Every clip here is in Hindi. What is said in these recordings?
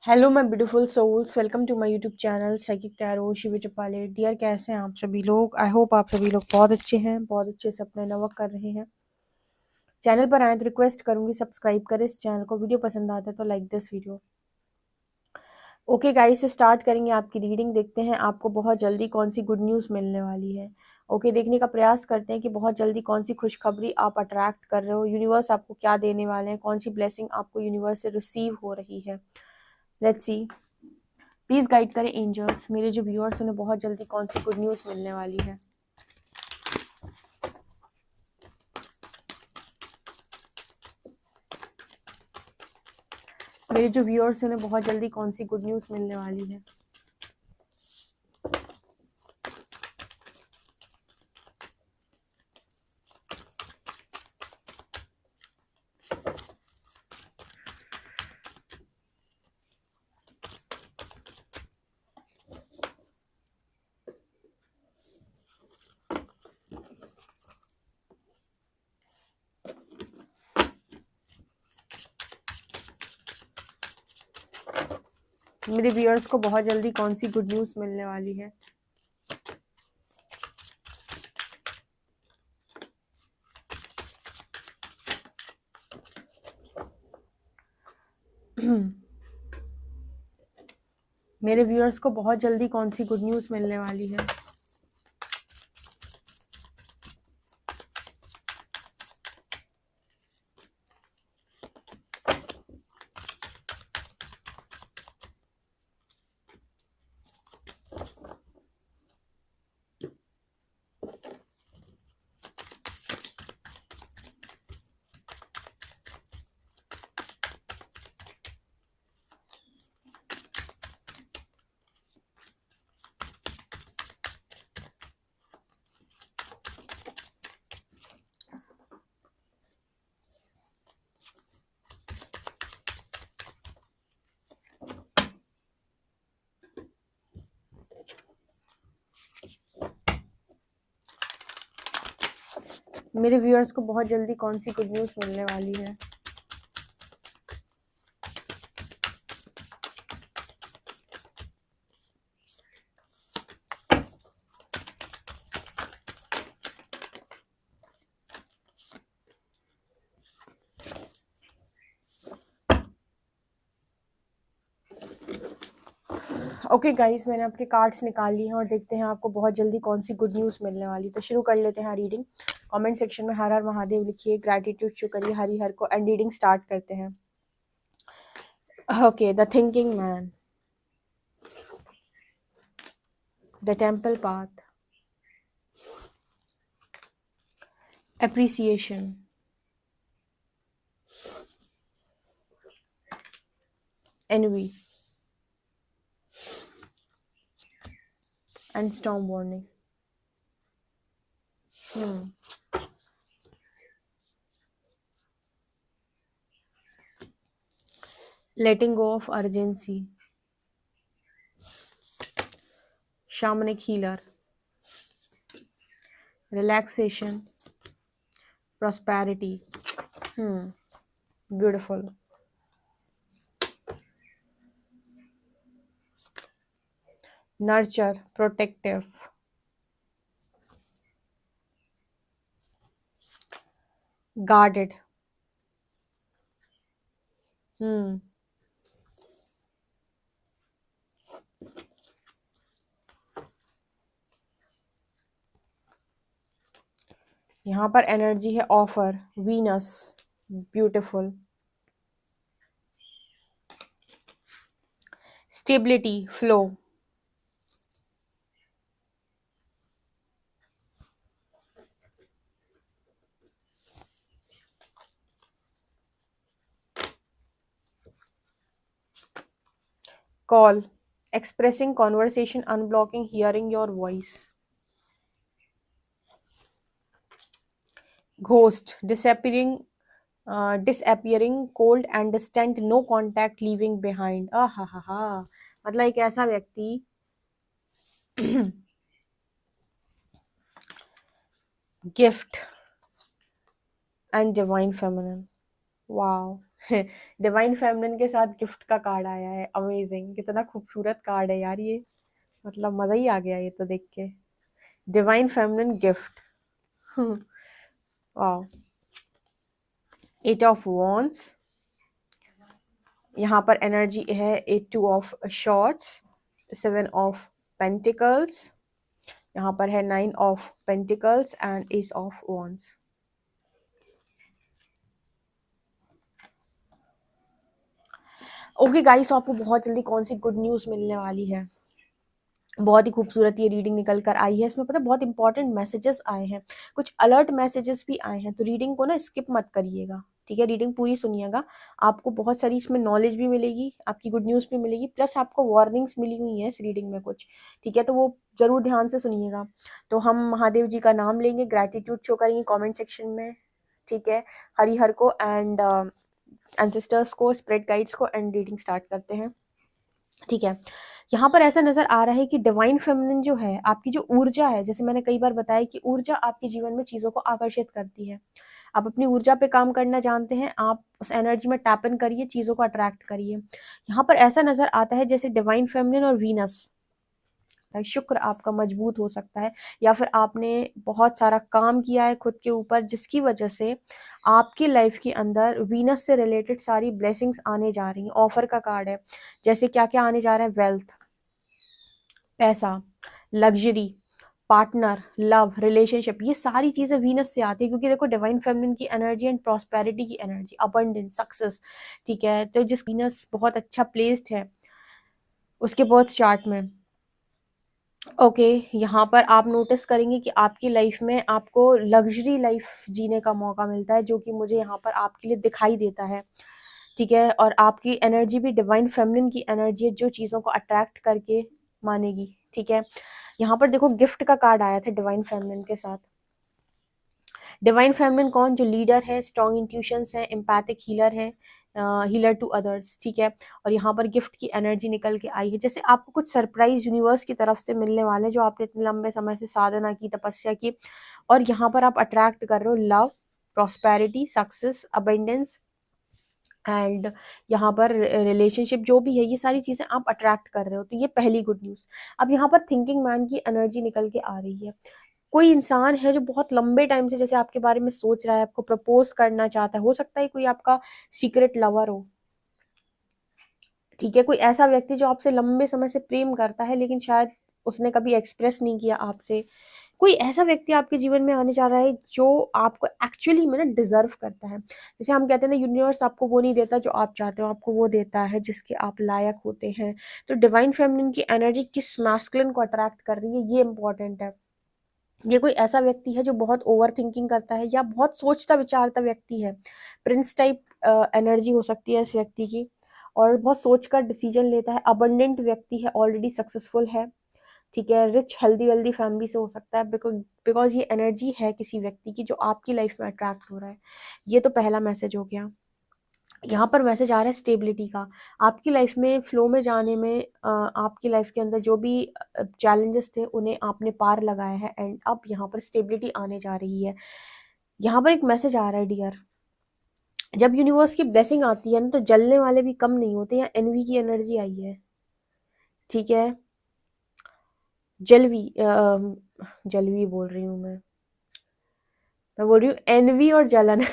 Hello my beautiful souls, welcome to my YouTube channel psychic tarot Shiv Chapale. Dear, कैसे हैं आप सभी लोग? आई होप आप सभी लोग बहुत अच्छे हैं, बहुत अच्छे से अपने वर्क कर रहे हैं। चैनल पर आए तो रिक्वेस्ट करूंगी सब्सक्राइब करें इस चैनल को। वीडियो पसंद आता है तो like this video. Okay guys, start करेंगे आपकी रीडिंग। देखते हैं आपको बहुत जल्दी कौन सी गुड न्यूज़ मिलने वाली है। ओके, देखने का प्रयास करते हैं कि बहुत जल्दी कौन सी खुशखबरी आप अट्रैक्ट कर रहे हो। यूनिवर्स आपको क्या देने वाले हैं, कौन सी ब्लेसिंग आपको यूनिवर्स से रिसीव हो रही है। Let's see. प्लीज गाइड करें एंजल्स, मेरे जो व्यूअर्स उन्हें बहुत जल्दी कौन सी गुड न्यूज़ मिलने वाली है। मेरे जो व्यूअर्स उन्हें बहुत जल्दी कौन सी गुड न्यूज़ मिलने वाली है। मेरे व्यूअर्स को बहुत जल्दी कौन सी गुड न्यूज़ मिलने वाली है। मेरे व्यूअर्स को बहुत जल्दी कौन सी गुड न्यूज़ मिलने वाली है। मेरे व्यूअर्स को बहुत जल्दी कौन सी गुड न्यूज़ मिलने वाली है। ओके गाइस, मैंने आपके कार्ड्स निकाल लिए हैं और देखते हैं आपको बहुत जल्दी कौन सी गुड न्यूज़ मिलने वाली। तो शुरू कर लेते हैं रीडिंग। कमेंट सेक्शन में हर हर महादेव लिखिए, ग्रैटिट्यूड शो करिए हरि हर को, एंड रीडिंग स्टार्ट करते हैं। Okay, the thinking man, the temple path, appreciation, envy, and storm warning. Letting go of urgency, shamanic healer, relaxation, prosperity. Beautiful. Nurture, protective, guarded. यहाँ पर एनर्जी है offer, Venus, beautiful, stability, flow, call, expressing conversation, unblocking, hearing your voice. Ghost, disappearing, cold and distant, no contact, leaving behind. हा मतलब एक ऐसा व्यक्ति gift and divine feminine. Wow, divine feminine के साथ गिफ्ट का कार्ड आया है। अमेजिंग, कितना खूबसूरत कार्ड है यार ये, मतलब मजा ही आ गया ये तो देख के। Divine feminine gift. वाह। एट ऑफ वॉन्ड्स, यहाँ पर एनर्जी है eight two of swords, seven of pentacles, यहाँ पर है nine of pentacles and ace of wands. Okay guys, आपको बहुत जल्दी कौन सी गुड न्यूज़ मिलने वाली है। बहुत ही खूबसूरत ये रीडिंग निकल कर आई है। इसमें पता है बहुत इंपॉर्टेंट मैसेजेस आए हैं, कुछ अलर्ट मैसेजेस भी आए हैं। तो रीडिंग को ना स्किप मत करिएगा, ठीक है। रीडिंग पूरी सुनिएगा, आपको बहुत सारी इसमें नॉलेज भी मिलेगी, आपकी गुड न्यूज़ भी मिलेगी, प्लस आपको वार्निंग्स मिली हुई हैं इस रीडिंग में कुछ, ठीक है। तो वो ज़रूर ध्यान से सुनिएगा। तो हम महादेव जी का नाम लेंगे, ग्रैटिट्यूड शो करेंगे कॉमेंट सेक्शन में, ठीक है। हरिहर को एंड एंसेस्टर्स को, स्पिरिट गाइड्स को, एंड रीडिंग स्टार्ट करते हैं, ठीक है। यहाँ पर ऐसा नजर आ रहा है कि डिवाइन फेमिनिन जो है, आपकी जो ऊर्जा है, जैसे मैंने कई बार बताया कि ऊर्जा आपके जीवन में चीजों को आकर्षित करती है। आप अपनी ऊर्जा पे काम करना जानते हैं, आप उस एनर्जी में टैप इन करिए, चीजों को अट्रैक्ट करिए। यहाँ पर ऐसा नजर आता है जैसे डिवाइन फेमिनिन और वीनस, शुक्र आपका मजबूत हो सकता है, या फिर आपने बहुत सारा काम किया है खुद के ऊपर, जिसकी वजह से आपकी लाइफ के अंदर वीनस से रिलेटेड सारी ब्लेसिंग्स आने जा रही हैं। ऑफर का कार्ड है, जैसे क्या क्या आने जा रहा है, वेल्थ, पैसा, लग्जरी, पार्टनर, लव, रिलेशनशिप, ये सारी चीजें वीनस से आती है। क्योंकि देखो डिवाइन फेमिनिन की एनर्जी एंड प्रॉस्पेरिटी की एनर्जी, अबंडेंस, सक्सेस, ठीक है। तो जिस वीनस बहुत अच्छा प्लेस्ड है उसके बर्थ चार्ट में, ओके, यहाँ पर आप नोटिस करेंगे कि आपकी लाइफ में आपको लग्जरी लाइफ जीने का मौका मिलता है, जो कि मुझे यहाँ पर आपके लिए दिखाई देता है, ठीक है। और आपकी एनर्जी भी डिवाइन फेमिनिन की एनर्जी है, जो चीज़ों को अट्रैक्ट करके मानेगी, ठीक है। यहाँ पर देखो गिफ्ट का कार्ड आया था डिवाइन फेमिनिन के साथ। डिवाइन फेमिनिन कौन, जो लीडर है, स्ट्रॉन्ग इंट्यूशंस है, एम्पैथिक हीलर है, हीलर टू अदर्स, ठीक है। और यहाँ पर गिफ्ट की एनर्जी निकल के आई है, जैसे आपको कुछ सरप्राइज यूनिवर्स की तरफ से मिलने वाले, जो आपने इतने लंबे समय से साधना की, तपस्या की, और यहाँ पर आप अट्रैक्ट कर रहे हो love, prosperity, success, abundance, and यहाँ पर रिलेशनशिप जो भी है, ये सारी चीज़ें आप अट्रैक्ट कर रहे हो। तो ये पहली गुड न्यूज़। अब यहाँ पर थिंकिंग मैन की एनर्जी निकल के आ रही है। कोई इंसान है जो बहुत लंबे टाइम से जैसे आपके बारे में सोच रहा है, आपको प्रपोज करना चाहता है, हो सकता है कोई आपका सीक्रेट लवर हो, ठीक है। कोई ऐसा व्यक्ति जो आपसे लंबे समय से प्रेम करता है, लेकिन शायद उसने कभी एक्सप्रेस नहीं किया आपसे। कोई ऐसा व्यक्ति आपके जीवन में आने जा रहा है जो आपको एक्चुअली में ना डिजर्व करता है। जैसे हम कहते हैं ना, यूनिवर्स आपको वो नहीं देता जो आप चाहते हो, आपको वो देता है जिसके आप लायक होते हैं। तो डिवाइन फेमिनिन की एनर्जी किस मैस्कुलिन को अट्रैक्ट कर रही है, ये इंपॉर्टेंट है। ये कोई ऐसा व्यक्ति है जो बहुत ओवर थिंकिंग करता है, या बहुत सोचता विचारता व्यक्ति है। प्रिंस टाइप एनर्जी हो सकती है इस व्यक्ति की, और बहुत सोचकर डिसीजन लेता है। अबंडेंट व्यक्ति है, ऑलरेडी सक्सेसफुल है, ठीक है। रिच, हेल्दी वेल्दी फैमिली से हो सकता है, बिकॉज ये एनर्जी है किसी व्यक्ति की जो आपकी लाइफ में अट्रैक्ट हो रहा है। ये तो पहला मैसेज हो गया। यहाँ पर मैसेज आ रहा है स्टेबिलिटी का। आपकी लाइफ में फ्लो में जाने में आपकी लाइफ के अंदर जो भी चैलेंजेस थे उन्हें आपने पार लगाया है, एंड अब यहाँ पर स्टेबिलिटी आने जा रही है। यहाँ पर एक मैसेज आ रहा है डियर, जब यूनिवर्स की ब्लेसिंग आती है ना, तो जलने वाले भी कम नहीं होते। यहाँ एनवी की एनर्जी आई है, ठीक है। जलवी जलवी बोल रही हूँ मैं बोल रही हूँ एनवी और जलन।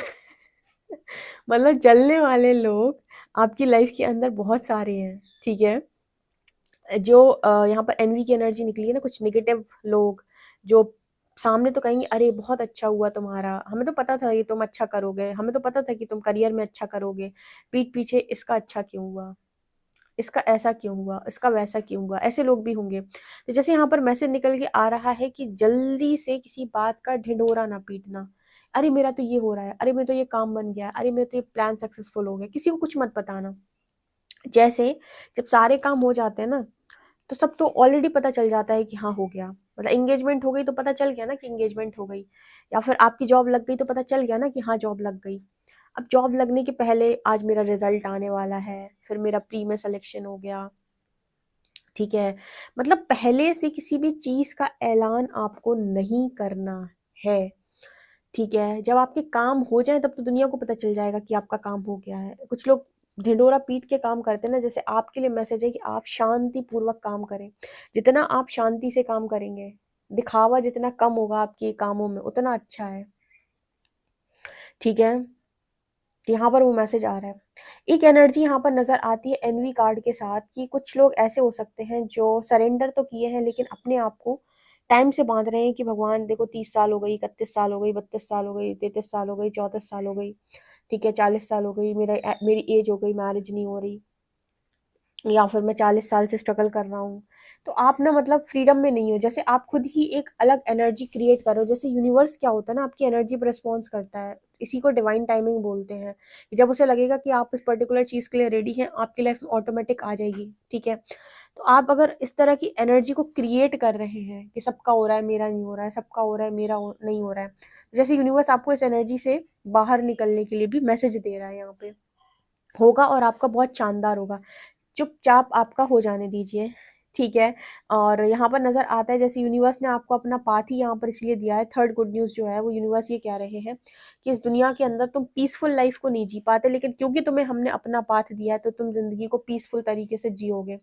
मतलब जलने वाले लोग आपकी लाइफ के अंदर बहुत सारे हैं, ठीक है। जो यहाँ पर एनवी की एनर्जी निकली है ना, कुछ नेगेटिव लोग जो सामने तो कहेंगे अरे बहुत अच्छा हुआ तुम्हारा, हमें तो पता था ये तुम अच्छा करोगे, हमें तो पता था कि तुम करियर में अच्छा करोगे, पीठ पीछे इसका अच्छा क्यों हुआ, इसका ऐसा क्यों हुआ, इसका वैसा क्यों हुआ, ऐसे लोग भी होंगे। तो जैसे यहाँ पर मैसेज निकल के आ रहा है कि जल्दी से किसी बात का ढिंढोरा ना पीटना। अरे मेरा तो ये हो रहा है, अरे मेरा तो ये काम बन गया, अरे मेरा तो ये प्लान सक्सेसफुल हो गया, किसी को कुछ मत बताना। जैसे जब सारे काम हो जाते हैं ना, तो सब तो ऑलरेडी पता चल जाता है कि हाँ हो गया। मतलब एंगेजमेंट हो गई तो पता चल गया ना कि एंगेजमेंट हो गई, या फिर आपकी जॉब लग गई तो पता चल गया ना कि हाँ जॉब लग गई। अब जॉब लगने के पहले आज मेरा रिजल्ट आने वाला है, फिर मेरा प्री में सिलेक्शन हो गया, ठीक है। मतलब पहले से किसी भी चीज का ऐलान आपको नहीं करना है, ठीक है, जब आपके काम हो जाए तब तो दुनिया को पता चल जाएगा कि आपका काम हो गया है। कुछ लोग ढिंढोरा पीट के काम करते हैं ना, जैसे आपके लिए मैसेज है कि आप शांति पूर्वक काम करें। जितना आप शांति से काम करेंगे, दिखावा जितना कम होगा आपके कामों में, उतना अच्छा है। ठीक है, यहाँ पर वो मैसेज आ रहा है। एक एनर्जी यहाँ पर नज़र आती है एनवी कार्ड के साथ कि कुछ लोग ऐसे हो सकते हैं जो सरेंडर तो किए हैं लेकिन अपने आप को टाइम से बांध रहे हैं कि भगवान देखो 30 साल हो गई, 31 साल हो गई, 32 साल हो गई, 33 साल हो गई, 34 साल हो गई, ठीक है, 40 साल हो गई, मेरी एज हो गई, मैरिज नहीं हो रही, या फिर मैं 40 साल से स्ट्रगल कर रहा हूँ। तो आप ना मतलब फ्रीडम में नहीं हो, जैसे आप खुद ही एक अलग एनर्जी क्रिएट करो। जैसे यूनिवर्स क्या होता है ना, आपकी एनर्जी पर रिस्पॉन्स करता है। इसी को डिवाइन टाइमिंग बोलते हैं। जब उसे लगेगा कि आप इस पर्टिकुलर चीज़ के लिए रेडी हैं, आपकी लाइफ में ऑटोमेटिक आ जाएगी। ठीक है, तो आप अगर इस तरह की एनर्जी को क्रिएट कर रहे हैं कि सबका हो रहा है मेरा नहीं हो रहा है, सबका हो रहा है मेरा नहीं हो रहा है, जैसे यूनिवर्स आपको इस एनर्जी से बाहर निकलने के लिए भी मैसेज दे रहा है। यहाँ पे होगा और आपका बहुत शानदार होगा। चुपचाप आपका हो जाने दीजिए। ठीक है, और यहाँ पर नज़र आता है जैसे यूनिवर्स ने आपको अपना पाथ ही यहाँ पर इसलिए दिया है। थर्ड गुड न्यूज़ जो है वो यूनिवर्स ये कह रहे हैं कि इस दुनिया के अंदर तुम पीसफुल लाइफ को नहीं जी पाते, लेकिन क्योंकि तुम्हें हमने अपना पाथ दिया है तो तुम जिंदगी को पीसफुल तरीके से जियोगे।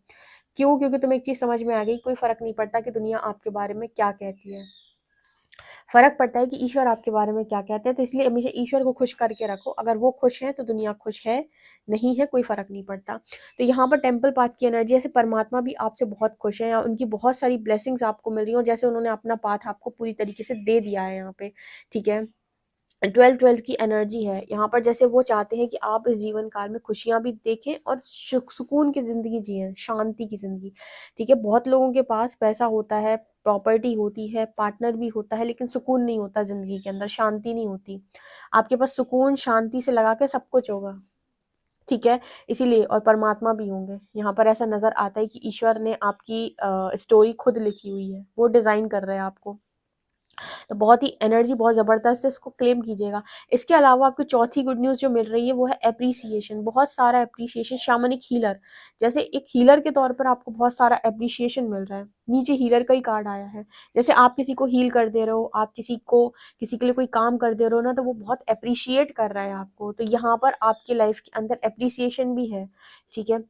क्यों? क्योंकि तुम्हें एक चीज़ समझ में आ गई, कोई फ़र्क नहीं पड़ता कि दुनिया आपके बारे में क्या कहती है, फ़र्क पड़ता है कि ईश्वर आपके बारे में क्या कहते हैं। तो इसलिए हमेशा ईश्वर को खुश करके रखो। अगर वो खुश है तो दुनिया खुश है, नहीं है कोई फ़र्क नहीं पड़ता। तो यहाँ पर टेम्पल पाथ की एनर्जी, ऐसे परमात्मा भी आपसे बहुत खुश है या उनकी बहुत सारी ब्लेसिंग्स आपको मिल रही हो, जैसे उन्होंने अपना पाथ आपको पूरी तरीके से दे दिया है यहाँ पे। ठीक है, 12-12 की एनर्जी है यहाँ पर। जैसे वो चाहते हैं कि आप इस जीवन काल में खुशियाँ भी देखें और सुकून की ज़िंदगी जिएं, शांति की ज़िंदगी। ठीक है, बहुत लोगों के पास पैसा होता है, प्रॉपर्टी होती है, पार्टनर भी होता है, लेकिन सुकून नहीं होता ज़िंदगी के अंदर, शांति नहीं होती। आपके पास सुकून शांति से लगा के सब कुछ होगा। ठीक है, इसीलिए, और परमात्मा भी होंगे यहाँ पर। ऐसा नज़र आता है कि ईश्वर ने आपकी स्टोरी खुद लिखी हुई है, वो डिज़ाइन कर रहे हैं आपको। तो बहुत ही एनर्जी बहुत ज़बरदस्त है, इसको क्लेम कीजिएगा। इसके अलावा आपको चौथी गुड न्यूज़ जो मिल रही है वो है एप्रिसिएशन, बहुत सारा एप्रिसिएशन। शामनिक हीलर, जैसे एक हीलर के तौर पर आपको बहुत सारा एप्रिसिएशन मिल रहा है। नीचे हीलर का ही कार्ड आया है। जैसे आप किसी को हील कर दे रहे हो, आप किसी के लिए कोई काम कर दे रहे हो ना, तो वो बहुत एप्रिशिएट कर रहा है आपको। तो यहाँ पर आपकी लाइफ के अंदर एप्रिसिएशन भी है। ठीक है,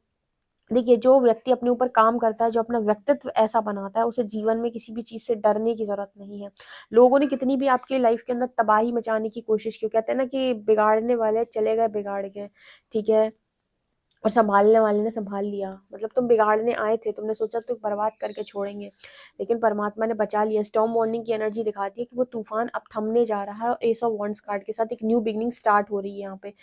देखिए, जो व्यक्ति अपने ऊपर काम करता है, जो अपना व्यक्तित्व ऐसा बनाता है, उसे जीवन में किसी भी चीज़ से डरने की ज़रूरत नहीं है। लोगों ने कितनी भी आपकी लाइफ के अंदर तबाही मचाने की कोशिश की, कहते हैं ना कि बिगाड़ने वाले चले गए बिगाड़ गए। ठीक है, और संभालने वाले ने संभाल लिया। मतलब तुम बिगाड़ने आए थे, तुमने सोचा तो बर्बाद करके छोड़ेंगे, लेकिन परमात्मा ने बचा लिया। स्टॉर्म वार्निंग की एनर्जी दिखाती है कि वो तूफान अब थमने जा रहा है, और एस ऑफ वॉन्ड्स कार्ड के साथ एक न्यू बिगनिंग स्टार्ट हो रही है यहाँ पे।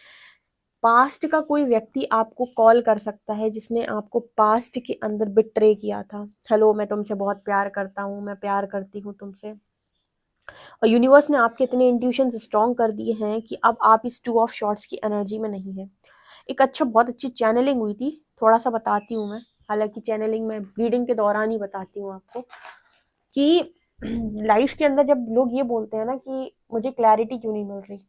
पास्ट का कोई व्यक्ति आपको कॉल कर सकता है जिसने आपको पास्ट के अंदर बिट्रे किया था। हेलो, मैं तुमसे बहुत प्यार करता हूँ, मैं प्यार करती हूँ तुमसे। और यूनिवर्स ने आपके इतने इंट्यूशन स्ट्रॉन्ग कर दिए हैं कि अब आप इस टू ऑफ शॉर्ट्स की एनर्जी में नहीं है। एक बहुत अच्छी चैनलिंग हुई थी, थोड़ा सा बताती हूँ मैं। हालांकि चैनलिंग मैं रीडिंग के दौरान ही बताती हूँ आपको कि लाइफ के अंदर जब लोग ये बोलते हैं ना कि मुझे क्लैरिटी क्यों नहीं मिल रही,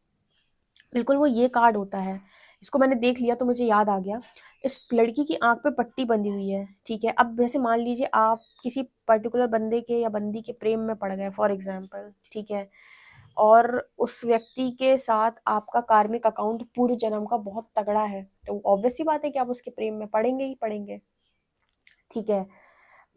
बिल्कुल वो ये कार्ड होता है। इसको मैंने देख लिया तो मुझे याद आ गया। इस लड़की की आंख पे पट्टी बंधी हुई है। ठीक है, अब वैसे मान लीजिए आप किसी पर्टिकुलर बंदे के या बंदी के प्रेम में पड़ गए फॉर एग्जाम्पल। ठीक है, और उस व्यक्ति के साथ आपका कार्मिक अकाउंट पूर्व जन्म का बहुत तगड़ा है, तो ऑब्वियस सी बात है कि आप उसके प्रेम में पड़ेंगे ही पड़ेंगे। ठीक है,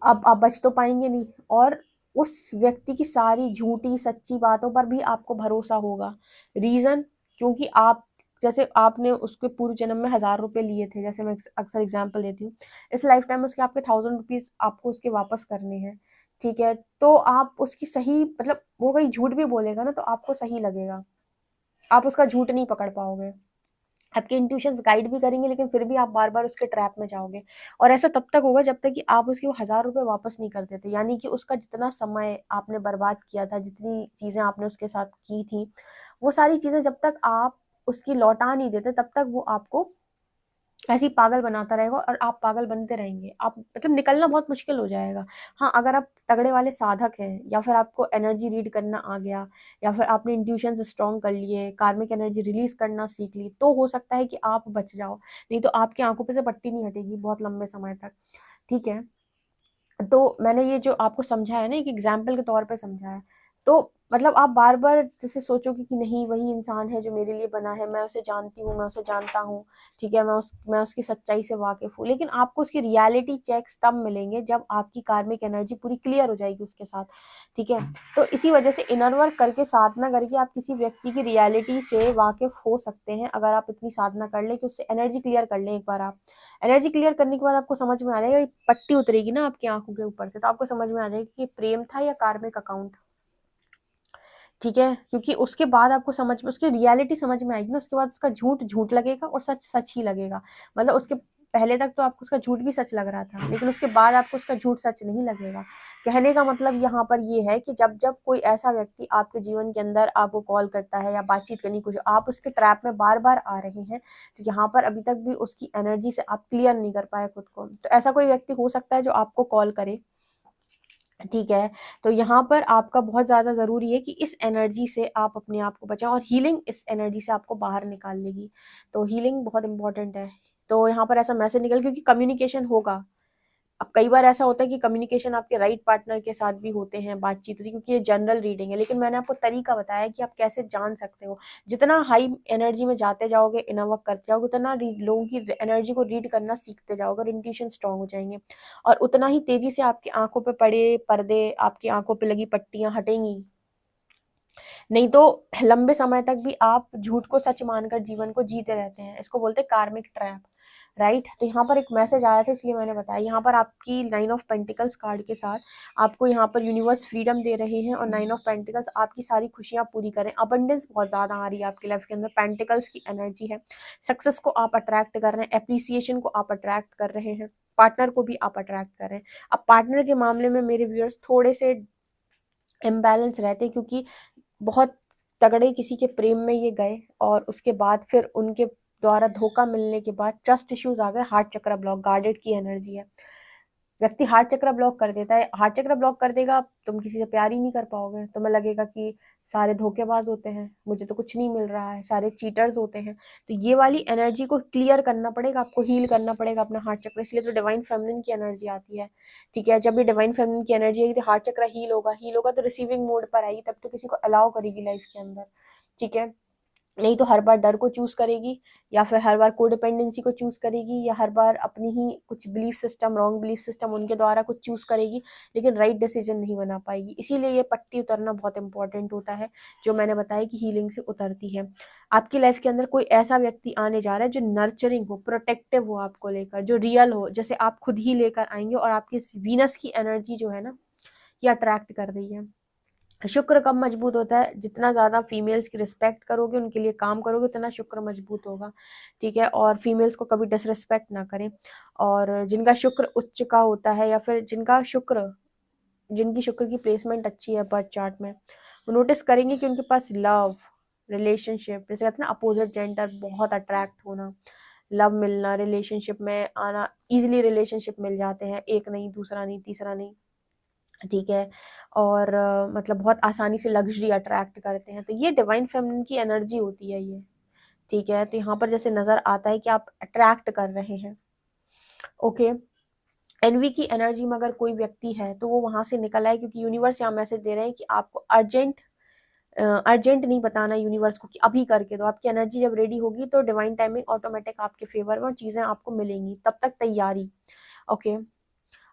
अब आप बच तो पाएंगे नहीं, और उस व्यक्ति की सारी झूठी सच्ची बातों पर भी आपको भरोसा होगा। रीजन, क्योंकि आप, जैसे आपने उसके पूर्व जन्म में 1000 रुपए लिए थे, जैसे मैं अक्सर एग्जाम्पल देती हूँ, इस लाइफ टाइम में उसके आपके 1000 रुपीज आपको उसके वापस करने हैं। ठीक है, तो आप उसकी सही, मतलब वो कहीं झूठ भी बोलेगा ना तो आपको सही लगेगा, आप उसका झूठ नहीं पकड़ पाओगे। आपके इंट्यूशंस गाइड भी करेंगे, लेकिन फिर भी आप बार बार उसके ट्रैप में जाओगे। और ऐसा तब तक होगा जब तक कि आप उसके वो 1000 रुपये वापस नहीं कर देते। यानी कि उसका जितना समय आपने बर्बाद किया था, जितनी चीज़ें आपने उसके साथ की थी, वो सारी चीज़ें जब तक आप उसकी लौटा नहीं देते, तब तक वो आपको ऐसे ही पागल बनाता रहेगा और आप पागल बनते रहेंगे। आप मतलब निकलना बहुत मुश्किल हो जाएगा। हाँ, अगर आप तगड़े वाले साधक हैं, या फिर आपको एनर्जी रीड करना आ गया, या फिर आपने इंट्यूशन स्ट्रॉन्ग कर लिए, कार्मिक एनर्जी रिलीज करना सीख ली, तो हो सकता है कि आप बच जाओ। नहीं तो आपकी आंखों पे से पट्टी नहीं हटेगी बहुत लंबे समय तक। ठीक है, तो मैंने ये जो आपको समझाया ना, एक एग्जाम्पल के तौर पे समझाया। तो मतलब आप बार-बार जैसे सोचोगे कि नहीं वही इंसान है जो मेरे लिए बना है, मैं उसे जानती हूँ, मैं उसे जानता हूँ, ठीक है? मैं उसकी सच्चाई से वाकिफ़ हूँ। लेकिन आपको उसकी रियलिटी चेक्स तब मिलेंगे जब आपकी कार्मिक एनर्जी पूरी क्लियर हो जाएगी उसके साथ, ठीक है? तो इसी वजह से इनर वर्क करके, साधना करके आप किसी व्यक्ति की रियलिटी से वाकिफ़ हो सकते हैं, अगर आप इतनी साधना कर लें कि उससे एनर्जी क्लियर कर लें एक बार आप। एनर्जी क्लियर करने के बाद आपको समझ में आ जाएगा, ये पट्टी उतरेगी ना आपकी आँखों के ऊपर से, तो आपको समझ में आ जाएगा कि ये प्रेम था या कार्मिक अकाउंट। ठीक है? क्योंकि उसके बाद आपको समझ में उसकी रियलिटी समझ में आएगी ना, उसके बाद उसका झूठ झूठ लगेगा और सच सच ही लगेगा। मतलब उसके पहले तक तो आपको उसका झूठ भी सच लग रहा था, लेकिन उसके बाद आपको उसका झूठ सच नहीं लगेगा। कहने का मतलब यहाँ पर ये है कि जब-जब कोई ऐसा व्यक्ति आपके जीवन के अंदर आपको कॉल करता है या बातचीत करने की कोशिश, आप उसके ट्रैप में बार-बार आ रहे हैं, तो यहाँ पर अभी तक भी उसकी एनर्जी से आप क्लियर नहीं कर पाए खुद को। तो ऐसा कोई व्यक्ति हो सकता है जो आपको कॉल करे, ठीक है? तो यहाँ पर आपका बहुत ज़्यादा ज़रूरी है कि इस एनर्जी से आप अपने आप को बचाएँ, और हीलिंग इस एनर्जी से आपको बाहर निकाल लेगी। तो हीलिंग बहुत इम्पोर्टेंट है। तो यहाँ पर ऐसा मैसेज निकल, क्योंकि कम्युनिकेशन होगा। अब कई बार ऐसा होता है कि कम्युनिकेशन आपके राइट पार्टनर के साथ भी होते हैं, बातचीत होती है, क्योंकि ये जनरल रीडिंग है। लेकिन मैंने आपको तरीका बताया कि आप कैसे जान सकते हो। जितना हाई एनर्जी में जाते जाओगे, इनर वर्क करते जाओगे, उतना लोगों की एनर्जी को रीड करना सीखते जाओगे और इंट्यूशन स्ट्रांग हो जाएंगे, और उतना ही तेजी से आपकी आंखों पे पड़े पर्दे, आपकी आंखों पे लगी पट्टियां हटेंगी। नहीं तो लंबे समय तक भी आप झूठ को सच मानकर जीवन को जीते रहते हैं। इसको बोलते हैं कार्मिक ट्रैप, राइट? तो यहाँ पर एक मैसेज आया था, इसलिए मैंने बताया। यहाँ पर आपकी 9 ऑफ पेंटिकल्स कार्ड के साथ आपको यहाँ पर यूनिवर्स फ्रीडम दे रहे हैं, और 9 ऑफ पेंटिकल्स आपकी सारी खुशियाँ पूरी करें। अबंडेंस बहुत ज़्यादा आ रही है आपकी लाइफ के अंदर, पेंटिकल्स की एनर्जी है। सक्सेस को आप अट्रैक्ट कर रहे हैं, एप्रिसिएशन को आप अट्रैक्ट कर रहे हैं, पार्टनर को भी आप अट्रैक्ट कर रहे हैं। अब पार्टनर के मामले में मेरे व्यूअर्स थोड़े से इम्बैलेंस रहते हैं, क्योंकि बहुत तगड़े किसी के प्रेम में ये गए, और उसके बाद फिर उनके द्वारा धोखा मिलने के बाद ट्रस्ट इश्यूज आ गए, हार्ट चक्र ब्लॉक, गार्डेड की एनर्जी है। व्यक्ति हार्ट चक्र ब्लॉक कर देता है, हार्ट चक्र ब्लॉक कर देगा, तुम किसी से प्यार ही नहीं कर पाओगे, तुम्हें लगेगा कि सारे धोखेबाज होते हैं, मुझे तो कुछ नहीं मिल रहा है, सारे चीटर्स होते हैं। तो ये वाली एनर्जी को क्लियर करना पड़ेगा, आपको हील करना पड़ेगा अपना हार्ट चक्र। इसलिए तो डिवाइन फेमिनिन की एनर्जी आती है, ठीक है? जब ये डिवाइन फेमिनिन की एनर्जी आएगी तो हार्ट चक्र हील होगा तो रिसीविंग मोड पर आएगी, तब तो किसी को अलाउ करेगी लाइफ के अंदर, ठीक है? नहीं तो हर बार डर को चूज करेगी, या फिर हर बार कोडिपेंडेंसी को चूज करेगी, या हर बार अपनी ही कुछ belief system, wrong belief system उनके द्वारा कुछ चूज करेगी, लेकिन राइट डिसीजन नहीं बना पाएगी। इसीलिए ये पट्टी उतरना बहुत इंपॉर्टेंट होता है, जो मैंने बताया कि हीलिंग से उतरती है। आपकी लाइफ के अंदर कोई ऐसा व्यक्ति आने जा रहा है जो नर्चरिंग हो, प्रोटेक्टिव हो आपको लेकर, जो रियल हो, जैसे आप खुद ही लेकर आएंगे, और आपकी वीनस की एनर्जी जो है ना, ये अट्रैक्ट कर रही है। शुक्र कब मजबूत होता है? जितना ज़्यादा फीमेल्स की रिस्पेक्ट करोगे, उनके लिए काम करोगे, उतना शुक्र मजबूत होगा, ठीक है? और फीमेल्स को कभी डिसरिस्पेक्ट ना करें। और जिनका शुक्र उच्च का होता है, या फिर जिनकी शुक्र की प्लेसमेंट अच्छी है बर्थ चार्ट में, वो नोटिस करेंगे कि उनके पास लव, रिलेशनशिप, जैसे कहते हैं ना अपोजिट जेंडर बहुत अट्रैक्ट होना, लव मिलना, रिलेशनशिप में आना, ईजिली रिलेशनशिप मिल जाते हैं, एक नहीं, दूसरा नहीं, तीसरा नहीं, ठीक है? और मतलब बहुत आसानी से लग्ज़री अट्रैक्ट करते हैं। तो ये डिवाइन फेमिनिन की एनर्जी होती है ये, ठीक है? तो यहाँ पर जैसे नज़र आता है कि आप अट्रैक्ट कर रहे हैं, ओके? एनवी की एनर्जी में अगर कोई व्यक्ति है, तो वो वहाँ से निकल आए, क्योंकि यूनिवर्स यहाँ मैसेज दे रहे हैं कि आपको अर्जेंट नहीं बताना यूनिवर्स को कि अभी करके दो। आपकी एनर्जी जब रेडी होगी तो डिवाइन टाइमिंग ऑटोमेटिक आपके फेवर में, और चीज़ें आपको मिलेंगी, तब तक तैयारी, ओके?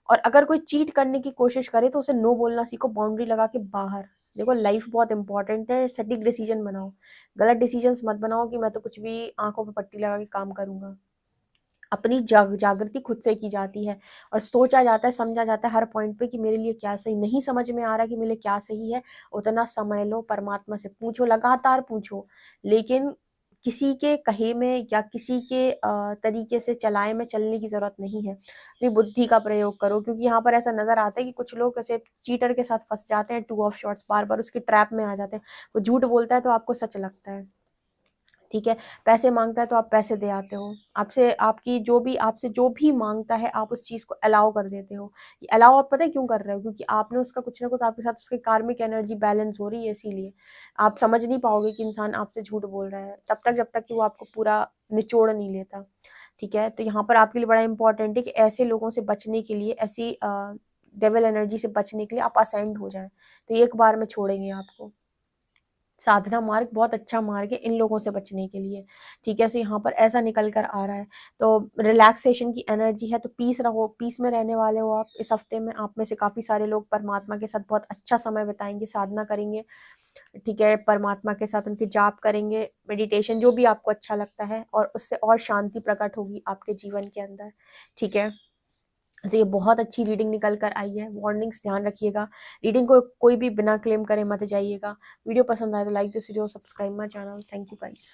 और अगर कोई चीट करने की कोशिश करे तो उसे नो बोलना सीखो, बाउंड्री लगा के बाहर। देखो लाइफ बहुत इंपॉर्टेंट है, सटीक डिसीजन बनाओ, गलत डिसीजंस मत बनाओ कि मैं तो कुछ भी आंखों पे पट्टी लगा के काम करूंगा। अपनी जागृति खुद से की जाती है, और सोचा जाता है, समझा जाता है हर पॉइंट पे कि मेरे लिए क्या सही, नहीं समझ में आ रहा कि मेरे लिए क्या सही है, उतना समय लो, परमात्मा से पूछो, लगातार पूछो, लेकिन किसी के कहे में या किसी के तरीके से चलाए में चलने की जरूरत नहीं है। अपनी बुद्धि का प्रयोग करो, क्योंकि यहाँ पर ऐसा नजर आता है कि कुछ लोग ऐसे चीटर के साथ फंस जाते हैं, 2 ऑफ शॉट्स, बार बार उसकी ट्रैप में आ जाते हैं। वो झूठ बोलता है तो आपको सच लगता है, ठीक है? पैसे मांगता है तो आप पैसे दे आते हो, आपसे जो भी मांगता है आप उस चीज को अलाउ कर देते हो। ये अलाउ आप पता है क्यों कर रहे हो? क्योंकि आपने उसका कुछ ना कुछ आपके साथ उसकी कार्मिक एनर्जी बैलेंस हो रही है, इसीलिए आप समझ नहीं पाओगे कि इंसान आपसे झूठ बोल रहा है तब तक, जब तक कि वो आपको पूरा निचोड़ नहीं लेता, ठीक है? तो यहाँ पर आपके लिए बड़ा इंपॉर्टेंट है कि ऐसे लोगों से बचने के लिए, ऐसी डेविल एनर्जी से बचने के लिए आप असेंड हो जाएं, तो एक बार में छोड़ेंगे आपको। साधना मार्ग बहुत अच्छा मार्ग है इन लोगों से बचने के लिए, ठीक है। सो यहाँ पर ऐसा निकल कर आ रहा है, तो रिलैक्सेशन की एनर्जी है, तो पीस रहो, पीस में रहने वाले हो आप इस हफ्ते में। आप में से काफ़ी सारे लोग परमात्मा के साथ बहुत अच्छा समय बिताएंगे, साधना करेंगे, ठीक है, परमात्मा के साथ उनके जाप करेंगे, मेडिटेशन, जो भी आपको अच्छा लगता है, और उससे और शांति प्रकट होगी आपके जीवन के अंदर, ठीक है। तो ये बहुत अच्छी रीडिंग निकल कर आई है। वार्निंग्स ध्यान रखिएगा, रीडिंग को कोई भी बिना क्लेम करे मत जाइएगा। वीडियो पसंद आए तो like this video, subscribe my channel. Thank you guys.